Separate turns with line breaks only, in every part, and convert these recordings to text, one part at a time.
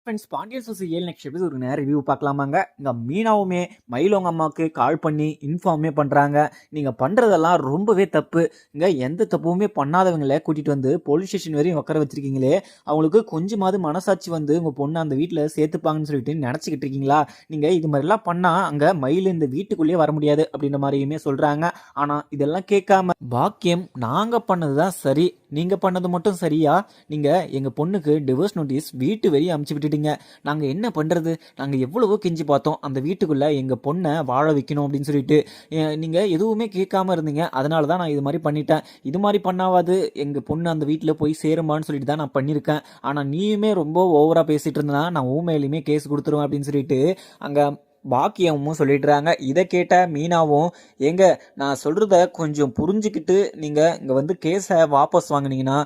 Friends Pandian சோசி 7 next episode ஒரு நேரம் review பார்க்கலாமாங்க. இங்கே மீனாவுமே மயிலவங்க அம்மாவுக்கு கால் பண்ணி இன்ஃபார்மே பண்ணுறாங்க. நீங்கள் பண்ணுறதெல்லாம் ரொம்பவே தப்பு. இங்கே எந்த தப்புமே பண்ணாதவங்கள கூட்டிகிட்டு வந்து போலீஸ் ஸ்டேஷன் வரையும் உட்கார வச்சிருக்கீங்களே, அவங்களுக்கு கொஞ்சமாவது மனசாட்சி வந்து உங்கள் பொண்ணு அந்த வீட்டில் சேர்த்துப்பாங்கன்னு சொல்லிட்டு நினச்சிக்கிட்டு இருக்கீங்களா? நீங்கள் இது மாதிரிலாம் பண்ணால் அங்கே மயில் இந்த வீட்டுக்குள்ளேயே வர முடியாது அப்படின்ற மாதிரியுமே சொல்கிறாங்க. ஆனால் இதெல்லாம் கேட்காம பாக்கியம் நாங்கள் பண்ணது தான் சரி, நீங்கள் பண்ணது மட்டும் சரியா? நீங்கள் எங்கள் பொண்ணுக்கு டிவோர்ஸ் நோட்டீஸ் வீட்டு வெளியே அமுச்சு விட்டுட்டீங்க. நாங்கள் என்ன பண்ணுறது? நாங்கள் எவ்வளவோ கெஞ்சி பார்த்தோம் அந்த வீட்டுக்குள்ளே எங்கள் பொண்ணை வாழ வைக்கணும் அப்படின்னு சொல்லிட்டு. நீங்கள் எதுவுமே கேட்காம இருந்தீங்க, அதனால தான் நான் இது மாதிரி பண்ணிட்டேன். இது மாதிரி பண்ணாவது எங்கள் பொண்ணு அந்த வீட்டில் போய் சேருமான்னு சொல்லிட்டு தான் நான் பண்ணியிருக்கேன். ஆனால் நீயுமே ரொம்ப ஓவராக பேசிகிட்டு இருந்தனா நான் ஊமையிலுமே கேஸ் கொடுத்துருவேன் அப்படின்னு சொல்லிட்டு அங்கே பாக்கியமும் சொல்லிடுறாங்க. இதை கேட்ட மீனாவும், எங்க நான் சொல்கிறத கொஞ்சம் புரிஞ்சுக்கிட்டு நீங்கள் இங்கே வந்து கேஸை வாபஸ் வாங்கினீங்கன்னா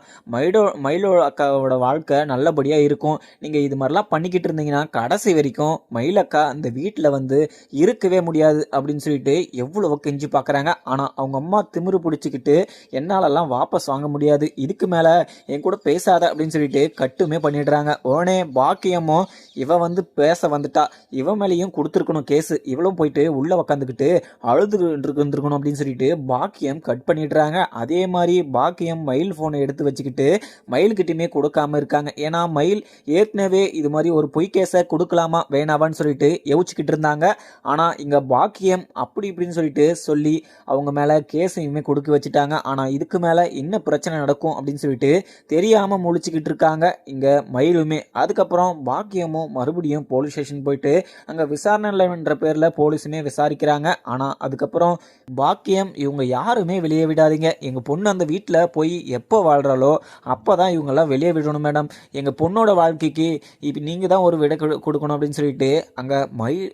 மயிலோ அக்காவோட வாழ்க்கை நல்லபடியாக இருக்கும். நீங்கள் இது மாதிரிலாம் பண்ணிக்கிட்டு இருந்தீங்கன்னா கடைசி வரைக்கும் மயிலக்கா அந்த வீட்டில் வந்து இருக்கவே முடியாது அப்படின்னு சொல்லிட்டு எவ்வளவோ கெஞ்சி பார்க்குறாங்க. ஆனால் அவங்க அம்மா திமிரு பிடிச்சிக்கிட்டு என்னாலெல்லாம் வாபஸ் வாங்க முடியாது, இதுக்கு மேலே என் கூட பேசாத அப்படின்னு சொல்லிட்டு கட்டுமே பண்ணிடுறாங்க. உடனே பாக்கியமும் இவ வந்து பேச வந்துட்டா, இவ மேலேயும் கொடுத்துருக்கணும் கேஸ், இவளும் போயிட்டு உள்ள உக்காந்துக்கிட்டு அழுதுருக்கணும் அப்படின்னு சொல்லிட்டு பாக்கியம் கட் பண்ணிடுறாங்க. அதே மாதிரி பாக்கியம் மயில் போனை எடுத்து வச்சுக்கிட்டு மயில்கிட்டயுமே கொடுக்காம இருக்காங்க. ஏன்னா மயில் ஏற்கனவே இது மாதிரி ஒரு பொய் கேஸை கொடுக்கலாமா வேணாவான்னு சொல்லிட்டு யோசிச்சுக்கிட்டு இருந்தாங்க. ஆனா இங்க பாக்கியம் அப்படி இப்படின்னு சொல்லிட்டு சொல்லி அவங்க மேல கேஸையுமே கொடுக்க வச்சுட்டாங்க. ஆனா இதுக்கு மேல என்ன பிரச்சனை நடக்கும் அப்படின்னு சொல்லிட்டு தெரியாம முழிச்சுக்கிட்டு இருக்காங்க இங்க மயிலுமே. அதுக்கப்புறம் பாக்கியமும் மறுபடியும் போலீஸ் ஸ்டேஷன் போயிட்டு அங்க விசாரணை என்ற பேர்ல போலீஸுமே விசாரிக்கிறாங்க. ஆனா அதுக்கப்புறம் பாக்கியம், இவங்க யாருமே வெளியே விடாதீங்க, எங்க பொண்ணு அந்த வீட்டில் போய் எப்போ வாழ்றாளோ அப்போதான் இவங்கெல்லாம் வெளியே விடணும் மேடம், எங்க பொண்ணோட வாழ்க்கைக்கு இப்போ நீங்க தான் ஒரு விட கொடுக்கணும் அப்படின்னு சொல்லிட்டு அங்க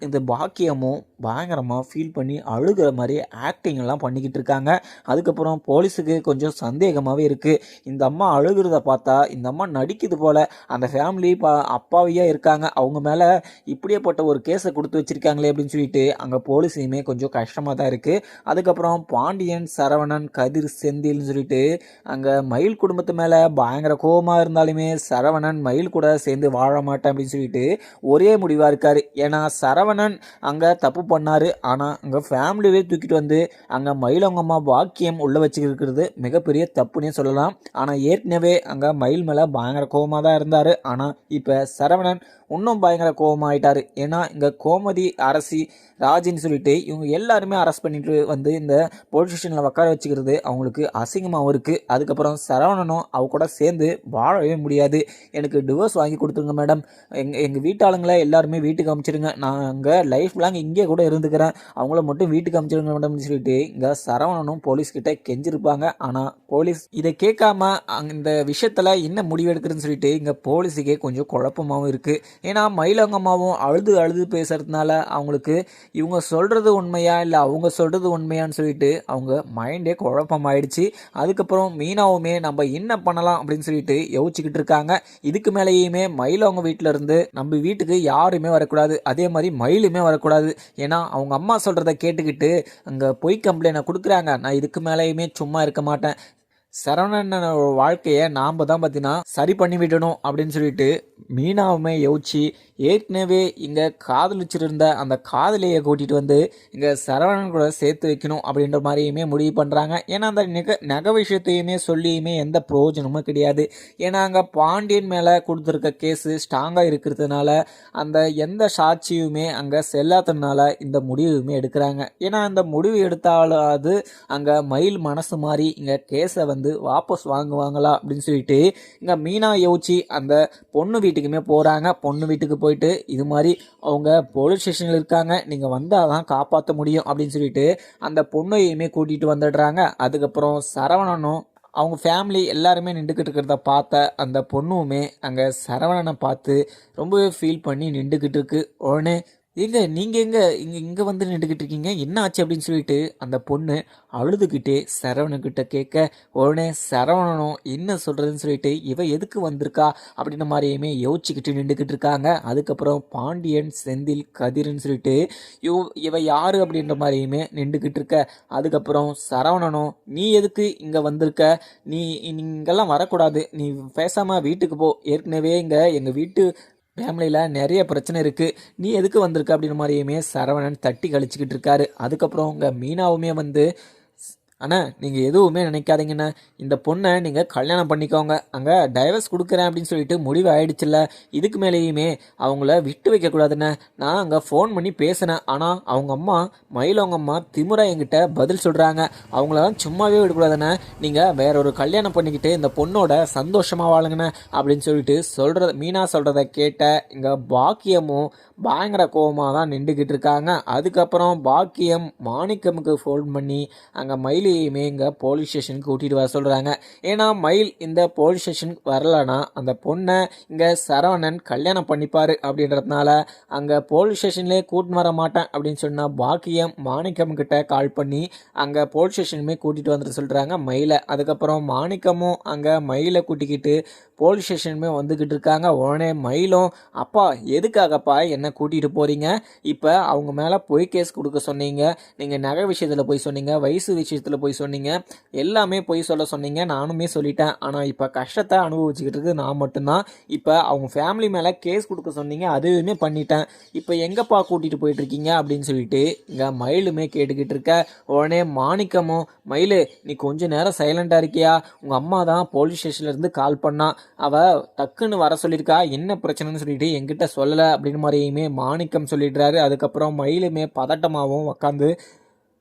இந்த பாக்கியமும் பயங்கரமாக ஃபீல் பண்ணி அழுகிற மாதிரி ஆக்டிங் எல்லாம் பண்ணிக்கிட்டு இருக்காங்க. அதுக்கப்புறம் போலீஸுக்கு கொஞ்சம் சந்தேகமாகவே இருக்குது. இந்த அம்மா அழுகிறத பார்த்தா இந்த அம்மா நடிக்குது போல், அந்த ஃபேமிலி அப்பாவியாக இருக்காங்க, அவங்க மேலே இப்படியேப்பட்ட ஒரு கேஸை கொடுத்து வச்சிருக்காங்களே அப்படின்னு சொல்லிட்டு அங்கே போலீஸுமே கொஞ்சம் கஷ்டமாக தான் இருக்குது. அதுக்கப்புறம் பாண்டியன், சரவணன், கதிர், செந்தில்னு சொல்லிட்டு அங்கே மயில் குடும்பத்து மேலே பயங்கர கோபமாக இருந்தாலுமே சரவணன் மயில் கூட சேர்ந்து வாழ மாட்டேன் அப்படின்னு சொல்லிட்டு ஒரே முடிவாக இருக்காரு. ஏன்னா சரவணன் அங்கே தப்பு பண்ணாரு, ஆனால் அங்கே ஃபேமிலியே தூக்கிட்டு வந்து அங்கே மயிலவங்க அம்மா பாக்கியம் உள்ள வச்சுக்கிறது மிகப்பெரிய தப்புன்னே சொல்லலாம். ஆனால் ஏற்கனவே அங்கே மயில் மேலே பயங்கர கோபமாக தான் இருந்தார். ஆனால் இப்போ சரவணன் இன்னும் பயங்கர கோபமாயிட்டாரு. ஏன்னா இங்கே கோமதி, அரசி, ராஜின்னு சொல்லிட்டு இவங்க எல்லாருமே அரெஸ்ட் பண்ணிட்டு வந்து இந்த போலீஸ் ஸ்டேஷனில் உட்கார வச்சுக்கிறது அவங்களுக்கு அசிங்கமாகவும் இருக்குது. அதுக்கப்புறம் சரவணனும் அவ கூட சேர்ந்து வாழவே முடியாது, எனக்கு டிவோர்ஸ் வாங்கி கொடுத்துருங்க மேடம், எங்கள் வீட்டாளுங்களை எல்லாருமே வீட்டுக்கு அமைச்சிருங்க, நான் அங்கே லைஃப் லாங் இங்கே கூட இருந்துக்கிறேன், அவங்கள மட்டும் வீட்டுக்கு அமைச்சிருங்க மேடம்னு சொல்லிட்டு இங்கே சரவணனும் போலீஸ்கிட்ட கெஞ்சிருப்பாங்க. ஆனால் போலீஸ் இதை கேட்காம இந்த விஷயத்தில் என்ன முடிவு எடுக்கிறதுன்னு சொல்லிட்டு இங்கே போலீஸுக்கே கொஞ்சம் குழப்பமாகவும் இருக்குது. ஏன்னா மயிலங்கம்மாவும் அழுது பேசுறதுனால அவங்களுக்கு இவங்க சொல்கிறது உண்மையா இல்லை அவங்க சொல்கிறது உண்மையான்னு சொல்லிட்டு அவங்க மைண்டே குழப்பமாயிடுச்சு. அதுக்கப்புறம் மீனாவுமே நம்ம என்ன பண்ணலாம் அப்படின்னு சொல்லிட்டு யோசிச்சுக்கிட்டு இருக்காங்க. இதுக்கு மேலேயுமே மயில் அவங்க வீட்டில் இருந்து நம்ம வீட்டுக்கு யாருமே வரக்கூடாது, அதே மாதிரி மயிலுமே வரக்கூடாது. ஏன்னா அவங்க அம்மா சொல்கிறத கேட்டுக்கிட்டு அங்கே பொய் கம்ப்ளைண்ட் கொடுக்குறாங்க. நான் இதுக்கு மேலேயுமே சும்மா இருக்க மாட்டேன், சரவணன் வாழ்க்கையை நாம் தான் பார்த்தீங்கன்னா சரி பண்ணி விடணும் அப்படின்னு சொல்லிட்டு மீனாவுமே யோசிச்சு ஏற்கனவே இங்கே காதலிச்சிருந்த அந்த காதலியை கூட்டிகிட்டு வந்து இங்கே சரவணன் கூட சேர்த்து வைக்கணும் அப்படின்ற மாதிரியுமே முடிவு பண்ணுறாங்க. ஏன்னா அந்த நகை விஷயத்தையுமே சொல்லியுமே எந்த பிரயோஜனமும் கிடையாது. ஏன்னா அங்கே பாண்டியன் மேலே கொடுத்துருக்க கேஸு ஸ்ட்ராங்காக இருக்கிறதுனால அந்த எந்த சாட்சியுமே அங்கே செல்லாததுனால இந்த முடிவுமே எடுக்கிறாங்க. ஏன்னா அந்த முடிவு எடுத்தாலும் அது அங்கே மயில் மனசு மாதிரி இங்கே கேஸை வந்து வாபஸ் வாங்குவாங்களா அப்படின்னு சொல்லிட்டு இங்க மீனா யோசிச்சு அந்த பொண்ணு வீட்டுக்குமே போறாங்க. பொண்ணு வீட்டுக்கு போயிட்டு இது மாதிரி அவங்க போலீஸ் ஸ்டேஷன்ல இருக்காங்க, நீங்க வந்தாதான் காப்பாற்ற முடியும் அப்படின்னு சொல்லிட்டு அந்த பொண்ணையுமே கூட்டிட்டு வந்துடுறாங்க. அதுக்கப்புறம் சரவணனும் அவங்க ஃபேமிலி எல்லாருமே நின்றுக்கிட்டு இருக்கிறத பார்த்த அந்த பொண்ணுமே அங்கே சரவணனை பார்த்து ரொம்பவே ஃபீல் பண்ணி நின்றுக்கிட்டு இருக்கு. உடனே நீங்கள் இங்கே வந்து நின்றுக்கிட்டு இருக்கீங்க, என்ன ஆச்சு அப்படின்னு சொல்லிட்டு அந்த பொண்ணு அழுதுகிட்டே சரவணன்கிட்ட கேட்க, உடனே சரவணனும் என்ன சொல்கிறதுன்னு சொல்லிட்டு இவ எதுக்கு வந்திருக்கா அப்படின்ற மாதிரியுமே யோசிச்சுக்கிட்டு நின்றுக்கிட்டு இருக்காங்க. அதுக்கப்புறம் பாண்டியன், செந்தில், கதிர்னு சொல்லிட்டு இவ யார் அப்படின்ற மாதிரியுமே நின்றுக்கிட்டு இருக்க. அதுக்கப்புறம் சரவணனும், நீ எதுக்கு இங்கே வந்திருக்க, நீ இங்கெல்லாம் வரக்கூடாது, நீ பேசாமல் வீட்டுக்கு போ, ஏற்கனவே இங்கே எங்கள் வீட்டு ஃபேமிலியில் நிறைய பிரச்சனை இருக்குது, நீ எதுக்கு வந்திருக்க அப்படின்ற மாதிரியுமே சரவணன் தட்டி கழிச்சிக்கிட்டு இருக்காரு. அதுக்கப்புறம் உங்கள் மீனாவுமே வந்து, அண்ணா நீங்கள் எதுவுமே நினைக்காதீங்கண்ணா, இந்த பொண்ணை நீங்கள் கல்யாணம் பண்ணிக்கோங்க, அங்கே டைவர்ஸ் கொடுக்குறேன் அப்படின்னு சொல்லிட்டு முடிவு ஆயிடுச்சுல்ல, இதுக்கு மேலேயுமே அவங்கள விட்டு வைக்கக்கூடாதுண்ணே. நான் அங்கே ஃபோன் பண்ணி பேசினேன், ஆனால் அவங்க அம்மா மயிலவங்க அம்மா திமுறா என்கிட்ட பதில் சொல்கிறாங்க, அவங்களெல்லாம் சும்மாவே விடக்கூடாதுண்ணே, நீங்கள் வேற ஒரு கல்யாணம் பண்ணிக்கிட்டு இந்த பொண்ணோட சந்தோஷமாக வாழுங்கண்ணே அப்படின்னு சொல்லிட்டு மீனா சொல்கிறத கேட்ட இங்கே பாக்கியமும் பயங்கர கோபமாக தான் நின்றுக்கிட்டு இருக்காங்க. அதுக்கப்புறம் பாக்கியம் மாணிக்கமுக்கு ஃபோன் பண்ணி அங்கே மயிலையுமே இங்கே போலீஸ் ஸ்டேஷனுக்கு கூட்டிகிட்டு வர சொல்கிறாங்க. ஏன்னா மயில் இந்த போலீஸ் ஸ்டேஷனுக்கு வரலன்னா அந்த பொண்ணை இங்கே சரவணன் கல்யாணம் பண்ணிப்பார் அப்படின்றதுனால அங்கே போலீஸ் ஸ்டேஷன்லேயே கூட்டின்னு வர மாட்டேன் அப்படின்னு சொன்னால் பாக்கியம் மாணிக்கம்கிட்ட கால் பண்ணி அங்கே போலீஸ் ஸ்டேஷனுமே கூட்டிகிட்டு வந்துட்டு சொல்கிறாங்க மயிலை. அதுக்கப்புறம் மாணிக்கமும் அங்கே மயிலை கூட்டிக்கிட்டு போலீஸ் ஸ்டேஷனுமே வந்துக்கிட்டு இருக்காங்க. உடனே மயிலும், அப்பா எதுக்காகப்பா என்ன கூட்டிகிட்டு போகிறீங்க, இப்போ அவங்க மேலே பொய் கேஸ் கொடுக்க சொன்னீங்க, நீங்கள் நகை விஷயத்தில் போய் சொன்னீங்க, வயசு விஷயத்தில் போய் சொன்னீங்க, எல்லாமே பொய் சொல்ல சொன்னீங்க, நானுமே சொல்லிட்டேன், ஆனால் இப்போ கஷ்டத்தை அனுபவிச்சுக்கிட்டு இருக்கு நான் மட்டும்தான், இப்போ அவங்க ஃபேமிலி மேலே கேஸ் கொடுக்க சொன்னீங்க, அதுவுமே பண்ணிட்டேன், இப்போ எங்கப்பா கூட்டிகிட்டு போயிட்டுருக்கீங்க அப்படின்னு சொல்லிட்டு இங்கே மயிலுமே கேட்டுக்கிட்டு இருக்க. உடனே மாணிக்கமும், மயிலு நீ கொஞ்சம் நேரம் சைலண்டாக இருக்கியா, உங்கள் அம்மா தான் போலீஸ் ஸ்டேஷன்லேருந்து கால் பண்ணா, அவள் டக்குன்னு வர சொல்லியிருக்கா, என்ன பிரச்சனைன்னு சொல்லிட்டு என்கிட்ட சொல்லலை அப்படின்னு மாதிரியுமே மாணிக்கம் சொல்லிடுறாரு. அதுக்கப்புறம் மயிலுமே பதட்டமாகவும் உட்காந்து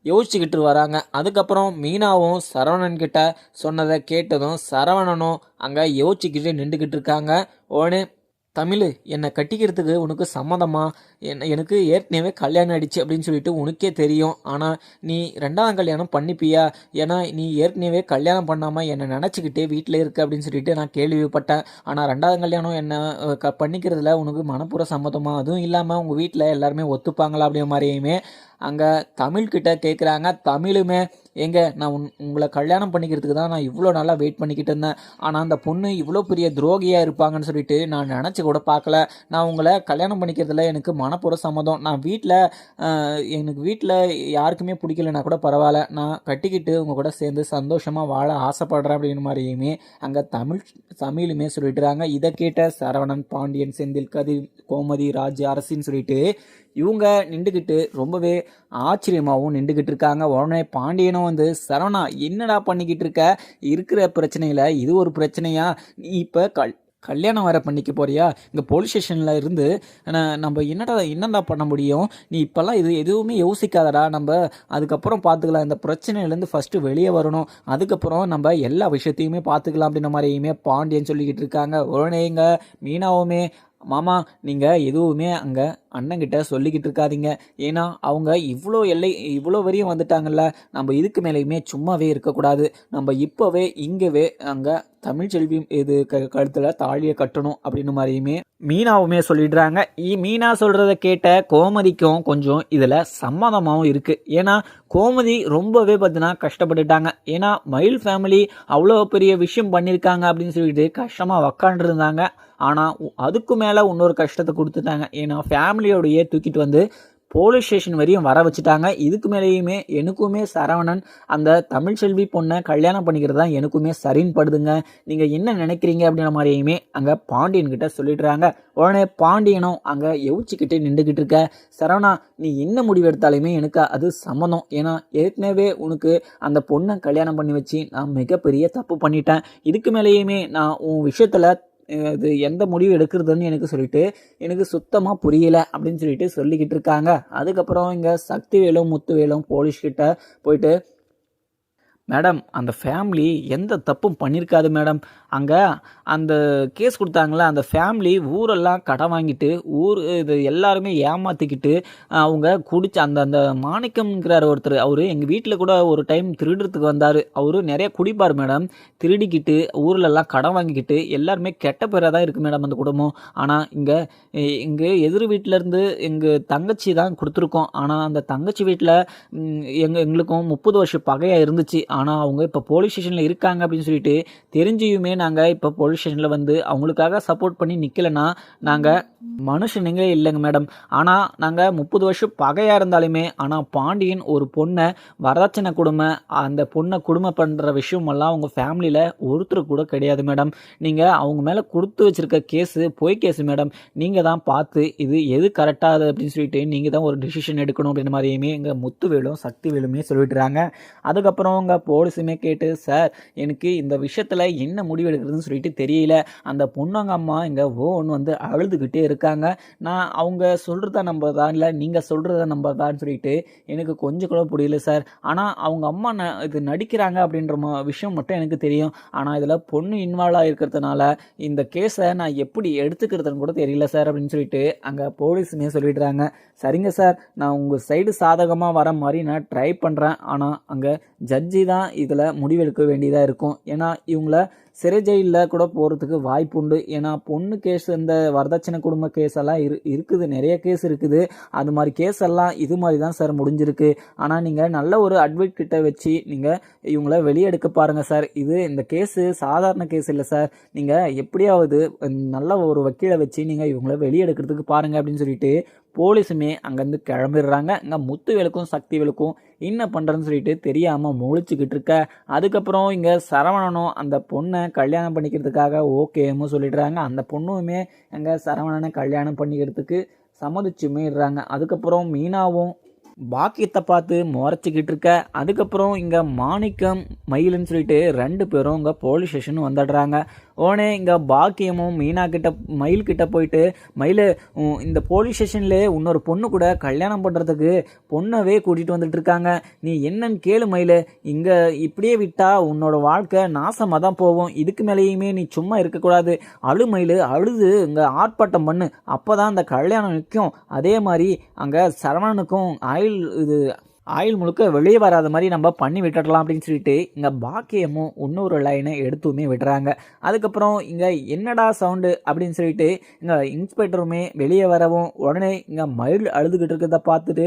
யோசிச்சுக்கிட்டு வராங்க. அதுக்கப்புறம் மீனாவும் சரவணன் கிட்ட சொன்னதை கேட்டதும் சரவணனும் அங்கே யோசிச்சுக்கிட்டு நின்றுக்கிட்டு இருக்காங்க. உடனே, தமிழ் என்னை கட்டிக்கிறதுக்கு உனக்கு சம்மதமா, எனக்கு ஏற்கனவே கல்யாணம் ஆயிடுச்சு அப்படின்னு சொல்லிட்டு உனக்கே தெரியும், ஆனால் நீ ரெண்டாவது கல்யாணம் பண்ணிப்பியா, ஏன்னா நீ ஏற்கனவே கல்யாணம் பண்ணாமல் என்னை நினச்சிக்கிட்டே வீட்டில் இருக்க அப்படின்னு சொல்லிட்டு நான் கேள்விப்பட்டேன், ஆனால் ரெண்டாவது கல்யாணம் என்னை பண்ணிக்கிறதுல உனக்கு மனப்பூர்வ சம்மதமா, அதுவும் இல்லாமல் உங்கள் வீட்டில் எல்லாருமே ஒத்துப்பாங்களா அப்படிங்கிற மாதிரியுமே அங்கே தமிழ்கிட்ட கேட்குறாங்க. தமிழுமே, எங்க நான் உங்களை கல்யாணம் பண்ணிக்கிறதுக்கு தான் நான் இவ்வளோ நல்லா வெயிட் பண்ணிக்கிட்டு இருந்தேன், ஆனால் அந்த பொண்ணு இவ்வளோ பெரிய துரோகியாக இருப்பாங்கன்னு சொல்லிட்டு நான் நினச்சி கூட பார்க்கல, நான் உங்களை கல்யாணம் பண்ணிக்கிறதுல எனக்கு மனப்பூர்வ சம்மதம், நான் எனக்கு வீட்டில் யாருக்குமே பிடிக்கலன்னா கூட பரவாயில்ல, நான் கட்டிக்கிட்டு உங்கள் கூட சேர்ந்து சந்தோஷமாக வாழ ஆசைப்படுறேன் அப்படின்னு மாதிரியுமே அங்கே தமிழுமே சொல்லிட்டுறாங்க. இதை கேட்ட சரவணன், பாண்டியன், செந்தில், கதிர், கோமதி, ராஜ், அரசின்னு சொல்லிட்டு இவங்க நின்றுக்கிட்டு ரொம்பவே ஆச்சரியமாகவும் நின்றுக்கிட்டு இருக்காங்க. உடனே பாண்டியனும் வந்து, சரவணா என்னடா பண்ணிக்கிட்டு இருக்க, இருக்கிற பிரச்சனையில் இது ஒரு பிரச்சனையா, நீ இப்போ கல்யாணம் வேறு பண்ணிக்க போறியா, இங்கே போலீஸ் ஸ்டேஷனில் இருந்து நம்ம என்னடா பண்ண முடியும், நீ இப்போல்லாம் எதுவுமே யோசிக்காதடா, நம்ம அதுக்கப்புறம் பார்த்துக்கலாம், இந்த பிரச்சனையிலேருந்து ஃபஸ்ட்டு வெளியே வரணும், அதுக்கப்புறம் நம்ம எல்லா விஷயத்தையுமே பார்த்துக்கலாம் அப்படின்ற மாதிரியுமே பாண்டியன் சொல்லிக்கிட்டு இருக்காங்க. உடனே இங்கே மீனாவுமே, மாமா நீங்கள் எதுவுமே அங்கே அண்ணங்கிட்ட சொல்லிக்கிட்டு இருக்காதீங்க, ஏன்னா அவங்க இவ்வளோ வரையும் வந்துட்டாங்கல்ல, நம்ம இதுக்கு மேலேயுமே சும்மாவே இருக்கக்கூடாது, நம்ம இப்போவே இங்கேவே அங்கே தமிழ்ச்செல்வி இது கழுத்தில் தாலியை கட்டணும் அப்படின்னு மாதிரியுமே மீனாவுமே சொல்லிடுறாங்க. மீனா சொல்கிறத கேட்ட கோமதிக்கும் கொஞ்சம் இதில் சம்மதமாகவும் இருக்குது. ஏன்னா கோமதி ரொம்பவே பார்த்தீங்கன்னா கஷ்டப்பட்டுட்டாங்க, ஏன்னா மயில் ஃபேமிலி அவ்வளோ பெரிய விஷயம் பண்ணியிருக்காங்க அப்படின்னு சொல்லிட்டு கஷ்டமாக உக்காண்டிருந்தாங்க, ஆனால் அதுக்கு மேலே இன்னொரு கஷ்டத்தை கொடுத்துட்டாங்க, ஏன்னா ஃபேமிலியோடையே தூக்கிட்டு வந்து போலீஸ் ஸ்டேஷன் வரையும் வர வச்சுட்டாங்க. இதுக்கு மேலேயுமே எனக்குமே சரவணன் அந்த தமிழ்ச்செல்வி பொண்ணை கல்யாணம் பண்ணிக்கிறது தான் எனக்குமே சரின்னு படுதுங்க, நீங்கள் என்ன நினைக்கிறீங்க அப்படின்ற மாதிரியுமே அங்கே பாண்டியன்கிட்ட சொல்லிடுறாங்க. உடனே பாண்டியனும் அங்கே யோசிச்சுக்கிட்டே நின்றுக்கிட்டு இருக்க, சரவணா நீ என்ன முடிவு எடுத்தாலுமே எனக்கு அது சம்மதம், ஏன்னா ஏற்கனவே உனக்கு அந்த பொண்ணை கல்யாணம் பண்ணி வச்சு நான் மிகப்பெரிய தப்பு பண்ணிட்டேன், இதுக்கு மேலேயுமே நான் உன் விஷயத்தில் இது எந்த முடிவு எடுக்கிறதுன்னு எனக்கு சுத்தமாக புரியலை அப்படின்னு சொல்லிக்கிட்டு இருக்காங்க. அதுக்கப்புறம் இங்கே சக்திவேலும் முத்துவேலும் போலீஸ்கிட்ட போயிட்டு, மேடம் அந்த ஃபேமிலி எந்த தப்பும் பண்ணியிருக்காது மேடம், அங்கே அந்த கேஸ் கொடுத்தாங்களே அந்த ஃபேமிலி ஊரெல்லாம் கடன் வாங்கிட்டு இது எல்லாருமே ஏமாற்றிக்கிட்டு அவங்க குடிச்சு அந்த மாணிக்கம்ங்கிறார் ஒருத்தர், அவர் எங்கள் வீட்டில் கூட ஒரு டைம் திருடுறதுக்கு வந்தார், அவர் நிறைய குடிப்பார் மேடம், திருடிக்கிட்டு ஊர்லெல்லாம் கடன் வாங்கிக்கிட்டு எல்லாருமே கெட்ட பேராக தான் இருக்குது மேடம் அந்த குடும்பம், ஆனால் இங்கே எதிர் வீட்டிலேருந்து எங்கள் தங்கச்சி தான் கொடுத்துருக்கோம், ஆனால் அந்த தங்கச்சி வீட்டில் எங்களுக்கும் 30 வருஷம் பகையாக இருந்துச்சு, ஆனால் அவங்க இப்போ போலீஸ் ஸ்டேஷனில் இருக்காங்க அப்படின்னு சொல்லிட்டு தெரிஞ்சியுமே நாங்கள் இப்போ போலீஸ் ஸ்டேஷனில் வந்து அவங்களுக்காக சப்போர்ட் பண்ணி நிற்கலைன்னா நாங்கள் மனுஷனுங்களே இல்லைங்க மேடம். ஆனால் நாங்கள் 30 வருஷம் பகையாக இருந்தாலுமே ஆனால் பாண்டியன் ஒரு பொண்ணை வரதட்சணை கொடுமை அந்த பொண்ணை கொடுமை பண்ணுற விஷயமெல்லாம் அவங்க ஃபேமிலியில் ஒருத்தர் கூட கிடையாது மேடம். நீங்கள் அவங்க மேலே கொடுத்து வச்சுருக்க கேஸு பொய் கேஸு மேடம். நீங்கள் தான் பார்த்து இது எது கரெக்டாகுது அப்படின்னு சொல்லிட்டு நீங்கள் தான் ஒரு டிசிஷன் எடுக்கணும் அப்படின்ற மாதிரியுமே எங்கள் முத்துவேலும் சக்திவேலுமே சொல்லிட்டுறாங்க. அதுக்கப்புறம் உங்கள் போலீஸுமே கேட்டு சார் எனக்கு இந்த விஷயத்தில் என்ன முடிவு எடுக்கிறதுன்னு சொல்லிட்டு தெரியல. அந்த பொண்ணுங்க அம்மா இங்கே ஓன்னு வந்து அழுதுகிட்டே இருக்காங்க. நான் அவங்க சொல்கிறத நம்புறதா இல்லை நீங்கள் சொல்கிறத நம்புறதான்னு சொல்லிட்டு எனக்கு கொஞ்சம் கூட புரியல சார். ஆனால் அவங்க அம்மா இது நடிக்கிறாங்க அப்படின்ற விஷயம் மட்டும் எனக்கு தெரியும். ஆனால் இதில் பொண்ணு இன்வால்வ் ஆகிருக்கிறதுனால இந்த கேஸை நான் எப்படி எடுத்துக்கிறதுன்னு கூட தெரியல சார் அப்படின்னு சொல்லிட்டு அங்கே போலீஸுமே சொல்லிடுறாங்க. சரிங்க சார், நான் உங்கள் சைடு சாதகமாக வர மாதிரி நான் ட்ரை பண்ணுறேன். ஆனால் அங்கே ஜட்ஜி தான் இதில் முடிவெடுக்க வேண்டியதாக இருக்கும். ஏன்னா இவங்கள சிறை ஜெயிலில் கூட போகிறதுக்கு வாய்ப்பு உண்டு. ஏன்னா பொண்ணு கேஸ் இந்த வரதட்சணை குடும்ப கேஸ் எல்லாம் இருக்குது, நிறைய கேஸ் இருக்குது. அது மாதிரி கேஸ் எல்லாம் இது மாதிரி தான் சார் முடிஞ்சிருக்கு. ஆனால் நீங்கள் நல்ல ஒரு அட்வொகேட் கிட்ட வச்சு நீங்கள் இவங்கள வெளியே எடுக்க பாருங்கள் சார். இந்த கேஸு சாதாரண கேஸ் இல்லை சார். நீங்கள் எப்படியாவது நல்ல ஒரு வக்கீலை வச்சு நீங்கள் இவங்கள வெளியே எடுக்கிறதுக்கு பாருங்கள் அப்படின்னு சொல்லிட்டு போலீஸுமே அங்கேருந்து கிளம்பிடுறாங்க. இங்கே முத்துவேலுக்கும் சக்திவேலுக்கும் என்ன பண்ணுறதுன்னு சொல்லிட்டு தெரியாமல் முழிச்சுக்கிட்டு இருக்க. அதுக்கப்புறம் இங்கே சரவணனும் அந்த பொண்ணை கல்யாணம் பண்ணிக்கிறதுக்காக ஓகேன்னு சொல்லிடுறாங்க. அந்த பொண்ணுமே எங்கே சரவணனை கல்யாணம் பண்ணிக்கிறதுக்கு சம்மதிச்சுமே இடுறாங்க. அதுக்கப்புறம் மீனாவும் பாக்கியத்தை பார்த்து முறைச்சிக்கிட்டு இருக்க. அதுக்கப்புறம் இங்கே மாணிக்கம் மயிலுன்னு சொல்லிட்டு 2 பேரும் இங்கே போலீஸ் ஸ்டேஷன் வந்துடுறாங்க. உடனே இங்கே பாக்கியமும் மீனா கிட்ட மயில் கிட்ட போயிட்டு மயில் இந்த போலீஸ் ஸ்டேஷன்லேயே இன்னொரு பொண்ணு கூட கல்யாணம் பண்ணுறதுக்கு பொண்ணவே கூட்டிகிட்டு வந்துட்டு இருக்காங்க. நீ என்னன்னு கேளு மயில். இங்கே இப்படியே விட்டா உன்னோட வாழ்க்கை நாசமாக தான் போகும். இதுக்கு மேலேயுமே நீ சும்மா இருக்கக்கூடாது. அழு மயில், அழுது இங்கே ஆர்ப்பாட்டம் பண்ணு. அப்போ தான் அந்த கல்யாணம் நிற்கும். அதே மாதிரி அங்கே சரவணனுக்கும் ஆயில் முழுக்க வெளியே வராத மாதிரி நம்ம பண்ணி விட்டுடலாம் அப்படின்னு சொல்லிட்டு இங்கே பாக்கியமும் இன்னொரு லைனை எடுத்துமே விடுறாங்க. அதுக்கப்புறம் இங்கே என்னடா சவுண்டு அப்படின்னு சொல்லிட்டு இங்கே இன்ஸ்பெக்டருமே வெளியே வரவும் உடனே இங்கே மயில் அழுதுகிட்டு இருக்கிறத பார்த்துட்டு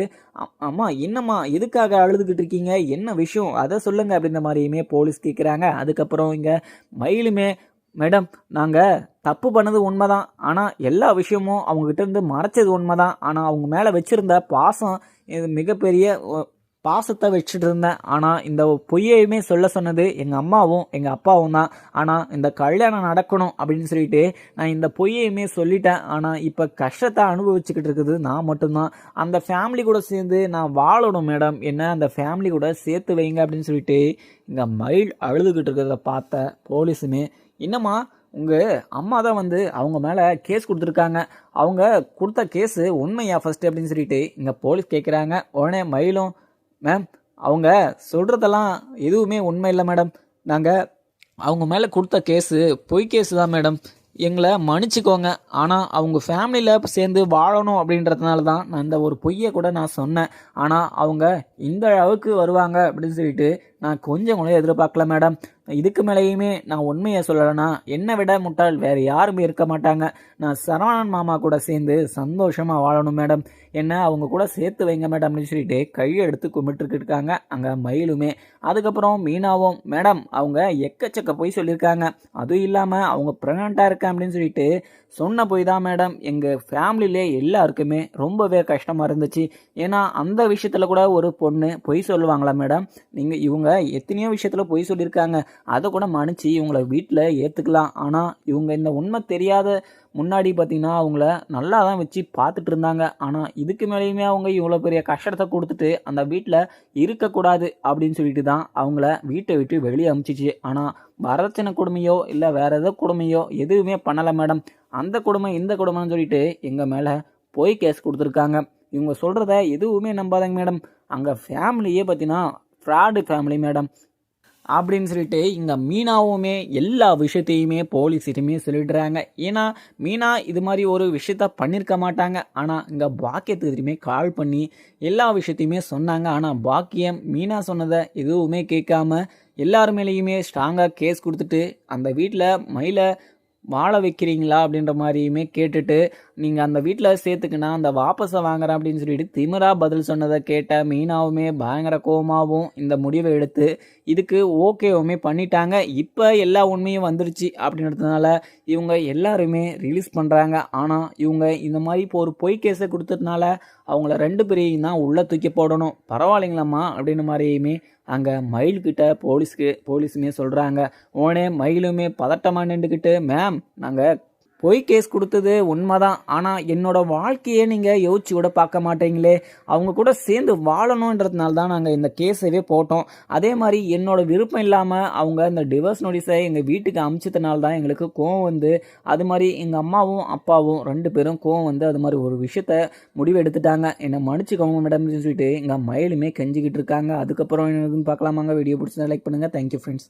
அம்மா என்னம்மா எதுக்காக அழுதுகிட்டு இருக்கீங்க, என்ன விஷயம் அதை சொல்லுங்க அப்படின்ற மாதிரியுமே போலீஸ் கேட்குறாங்க. அதுக்கப்புறம் இங்கே மயிலுமே மேடம் நாங்கள் தப்பு பண்ணது உண்மைதான், ஆனால் எல்லா விஷயமும் அவங்ககிட்ட இருந்து மறைச்சது உண்மைதான். ஆனால் அவங்க மேலே வச்சுருந்த பாசம் இது மிகப்பெரிய பாசத்தை வச்சுட்டு இருந்தேன். ஆனால் இந்த பொய்யையுமே சொல்ல சொன்னது எங்கள் அம்மாவும் எங்கள் அப்பாவும் தான். ஆனால் இந்த கல்யாணம் நடக்கணும் அப்படின்னு சொல்லிட்டு நான் இந்த பொய்யையுமே சொல்லிட்டேன். ஆனால் இப்போ கஷ்டத்தை அனுபவிச்சுக்கிட்டு இருக்குது நான் மட்டும்தான். அந்த ஃபேமிலி கூட சேர்ந்து நான் வாழணும் மேடம், என்ன அந்த ஃபேமிலி கூட சேர்த்து வைங்க அப்படின்னு சொல்லிட்டு இங்கே மயில் அழுதுகிட்டு இருக்கிறத பார்த்த போலீஸுமே என்னம்மா உங்கள் அம்மா தான் வந்து அவங்க மேலே கேஸ் கொடுத்துருக்காங்க, அவங்க கொடுத்த கேஸு உண்மையா ஃபஸ்ட்டு அப்படின்னு சொல்லிட்டு இங்கே போலீஸ் கேட்குறாங்க. உடனே மயிலும் மேம் அவங்க சொல்கிறதெல்லாம் எதுவுமே உண்மை இல்லை மேடம், நாங்கள் அவங்க மேலே கொடுத்த கேஸு பொய் கேஸு தான் மேடம், எங்களை மன்னிச்சிக்கோங்க. ஆனால் அவங்க ஃபேமிலியில் சேர்ந்து வாழணும் அப்படின்றதுனால தான் நான் இந்த ஒரு பொய்யை கூட நான் சொன்னேன். ஆனால் அவங்க இந்த அளவுக்கு வருவாங்க அப்படின்னு சொல்லிட்டு நான் கொஞ்சம் கூட எதிர்பார்க்கல மேடம். இதுக்கு மேலேயுமே நான் உண்மையை சொல்லலைன்னா என்னை விட முட்டாள் வேறு யாருமே இருக்க மாட்டாங்க. நான் சரவணன் மாமா கூட சேர்ந்து சந்தோஷமாக வாழணும் மேடம், என்ன அவங்க கூட சேர்த்து வைங்க மேடம் அப்படின்னு சொல்லிட்டு கையை எடுத்து கும்பிட்டுக்கிட்டு இருக்காங்க அங்கே மயிலுமே. அதுக்கப்புறம் மீனாவும் மேடம் அவங்க எக்கச்சக்க போய் சொல்லியிருக்காங்க, அதுவும் இல்லாமல் அவங்க ப்ரெக்னெண்ட்டாக இருக்கேன் அப்படின்னு சொல்லிட்டு சொன்ன போய் தான் மேடம் எங்கள் ஃபேமிலியிலே எல்லாருக்குமே ரொம்பவே கஷ்டமாக இருந்துச்சு. ஏன்னா அந்த விஷயத்தில் கூட ஒரு பொண்ணு பொய் சொல்லுவாங்களா மேடம், நீங்கள் இவங்க எத்தனையோ விஷயத்தில் பொய் சொல்லியிருக்காங்க, அதை கூட மன்னிச்சு இவங்களை வீட்டில் ஏற்றுக்கலாம். ஆனால் இவங்க இந்த உண்மை தெரியாத முன்னாடி பார்த்தீங்கன்னா அவங்கள நல்லா தான் வச்சு பார்த்துட்டு இருந்தாங்க. ஆனால் இதுக்கு மேலேயுமே அவங்க இவ்வளோ பெரிய கஷ்டத்தை கொடுத்துட்டு அந்த வீட்டில் இருக்கக்கூடாது அப்படின்னு சொல்லிட்டு தான் அவங்கள வீட்டை விட்டு வெளியே அனுப்பிச்சிச்சு. ஆனால் வரதட்சணை கொடுமையோ இல்லை வேறு ஏதோ கொடுமையோ எதுவுமே பண்ணலை மேடம். அந்த கொடுமை இந்த கொடுமைன்னு சொல்லிட்டு எங்கள் மேலே பொய் கேஸ் கொடுத்துருக்காங்க. இவங்க சொல்கிறத எதுவுமே நம்பாதங்க மேடம், அங்கே ஃபேமிலியே பார்த்தீங்கன்னா ஃப்ராடு ஃபேமிலி மேடம் அப்படின்னு சொல்லிட்டு இங்கே மீனாவுமே எல்லா விஷயத்தையுமே போலீஸ்கிட்டையுமே சொல்லிடுறாங்க. ஏன்னா மீனா இது மாதிரி ஒரு விஷயத்த பண்ணியிருக்க மாட்டாங்க. ஆனால் இங்கே பாக்கியத்துக்கிட்டையுமே கால் பண்ணி எல்லா விஷயத்தையுமே சொன்னாங்க. ஆனால் பாக்கியம் மீனா சொன்னதை எதுவுமே கேட்காம எல்லார் மேலேயுமே ஸ்ட்ராங்காக கேஸ் கொடுத்துட்டு அந்த வீட்டில் மயிலை வாழ வைக்கிறீங்களா அப்படின்ற மாதிரியுமே கேட்டுட்டு நீங்கள் அந்த வீட்டில் சேர்த்துக்கினா அந்த வாபஸை வாங்குறேன் அப்படின்னு சொல்லிட்டு திமிரா பதில் சொன்னதை கேட்ட மீனாவுமே பயங்கர கோவமாகவும் இந்த முடிவை எடுத்து இதுக்கு ஓகேவுமே பண்ணிட்டாங்க. இப்போ எல்லா உண்மையும் வந்துருச்சு அப்படின்றதுனால இவங்க எல்லாருமே ரிலீஸ் பண்ணுறாங்க. ஆனால் இவங்க இந்த மாதிரி இப்போ ஒரு பொய் கேஸை கொடுத்ததுனால அவங்கள 2 பேரையும் தான் உள்ளே தூக்கி போடணும். பரவாயில்லைங்களாம்மா அப்படின்னு மாதிரியுமே அங்கே மயில்கிட்ட போலீஸுமே சொல்கிறாங்க. உடனே மயிலுமே பதட்டமாக நின்றுக்கிட்டு, மேம் நாங்கள் பொய் கேஸ் கொடுத்தது உண்மைதான். ஆனால் என்னோட வாழ்க்கையே நீங்கள் யோசிச்சு கூட பார்க்க மாட்டீங்களே. அவங்க கூட சேர்ந்து வாழணுன்றதுனால தான் நாங்கள் இந்த கேஸவே போட்டோம். அதே மாதிரி என்னோட விருப்பம் இல்லாமல் அவங்க இந்த டிவோர்ஸ் நோட்டீஸை எங்கள் வீட்டுக்கு அமுச்சதுனால தான் எங்களுக்கு கோவம் வந்து அது மாதிரி எங்கள் அம்மாவும் அப்பாவும் 2 பேரும் கோவம் வந்து அது மாதிரி ஒரு விஷயத்த முடிவு எடுத்துட்டாங்க. என்னை மன்னிச்சுக்கோங்க மேடம் சொல்லிட்டு எங்கள் மயிலுமே கெஞ்சிக்கிட்டு இருக்காங்க. அதுக்கப்புறம் என்னதுன்னு பார்க்கலாமாங்க. வீடியோ பிடிச்சதா லைக் பண்ணுங்கள். Thank you friends.